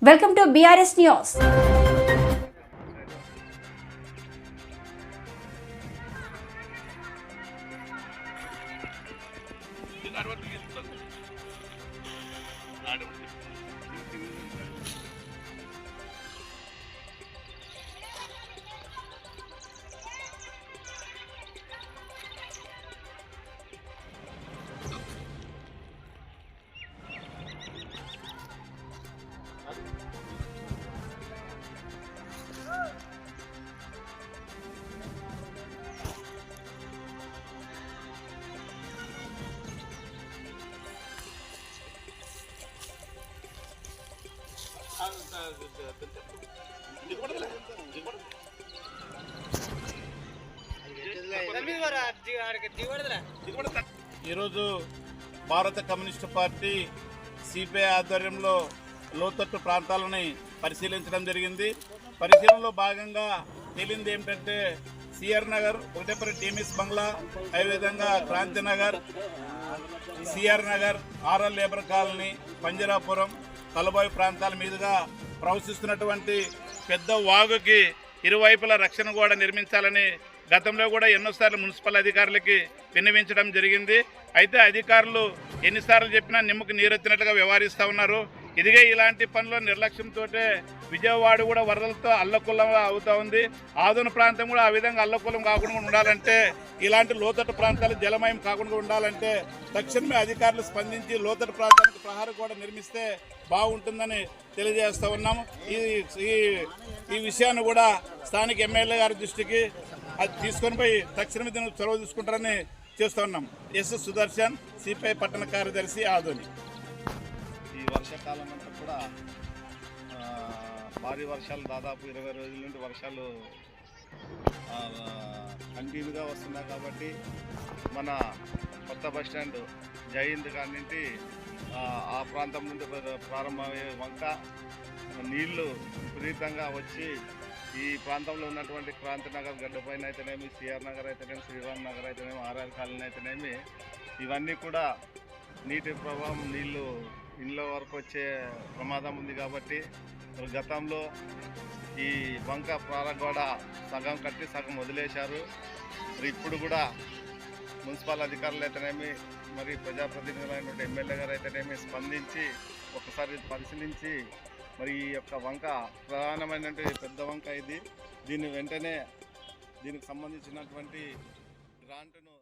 Welcome to BRS news. ఈరోజు భారత communist party CPI ఆధ్వర్యంలో లోతట్టు ప్రాంతాలని పరిశీలించడం జరిగింది. పరిశీలనలో భాగంగా తేలింది ఏమిటంటే సిఆర్ నగర్, ఒకటేపల్లి టీఎంఎస్ బంగ్లా, అదేవిధంగా Kranthi Nagar, CR Nagar, RL labour colony, పంజరాపురం, కలబాయి ప్రాంతాల మీదుగా ప్రవహిస్తున్నటువంటి పెద్ద వాగుకి ఇరువైపుల రక్షణ గోడ నిర్మించాలని గతంలో కూడా ఎన్నోసార్లు మున్సిపల్ అధికారులకి విన్నవించడం జరిగింది. అయితే అధికారులు ఎన్నిసార్లు చెప్పినా నిమ్మకు నీరెత్తినట్లుగా వ్యవహరిస్తూ ఉన్నారు. ఇదిగే ఇలాంటి పనుల నిర్లక్ష్యంతో విజయవాడ కూడా వరదలతో అల్లకొల్లం అవుతూ ఉంది. ఆదోని ప్రాంతం కూడా ఆ విధంగా అల్లకొల్లం కాకుండా ఉండాలంటే, ఇలాంటి లోతట్టు ప్రాంతాలు జలమయం కాకుండా ఉండాలంటే తక్షణమే అధికారులు స్పందించి లోతట్టు ప్రాంతానికి ప్రహార గోడ నిర్మిస్తే బాగుంటుందని తెలియజేస్తూ ఉన్నాము. ఈ విషయాన్ని కూడా స్థానిక ఎమ్మెల్యే గారి దృష్టికి అది తీసుకొని పోయి తక్షణమే దీనికి చొరవ తీసుకుంటారని చేస్తూ ఉన్నాం. ఎస్ సుదర్శన్, సిపిఐ పట్టణ కార్యదర్శి, ఆదోని. ఈ వర్షాకాలం అంతా కూడా భారీ వర్షాలు, దాదాపు 20 రోజుల నుండి వర్షాలు కంటిన్యూగా వస్తున్నాయి. కాబట్టి మన కొత్త బస్టాండ్ జైంద్ కానింటి ఆ ప్రాంతం నుండి ప్రారంభమయ్యే వంక నీళ్లు విపరీతంగా వచ్చి ఈ ప్రాంతంలో ఉన్నటువంటి క్రాంతి నగర్ గడ్డపైన అయితేనేమి, సిఆర్ నగర్ అయితేనేమి, శ్రీరామ్ నగర్ అయితేనేమి, ఆర్ఆర్ కాలనీ అయితేనేమి, ఇవన్నీ కూడా నీటి ప్రభావం నీళ్లు ఇళ్ళ వరకు వచ్చే ప్రమాదం ఉంది. కాబట్టి గతంలో ఈ వంక ప్రారంగోడ సగం కట్టి సగం వదిలేశారు. మరి ఇప్పుడు కూడా మున్సిపల్ అధికారులు అయితేనేమి, మరి ప్రజాప్రతినిధులైనటువంటి ఎమ్మెల్యే గారు అయితేనేమి స్పందించి ఒకసారి పరిశీలించి మరి ఈ యొక్క వంక ప్రధానమైనటువంటి పెద్ద వంక ఇది, దీన్ని వెంటనే దీనికి సంబంధించినటువంటి గ్రాంట్ను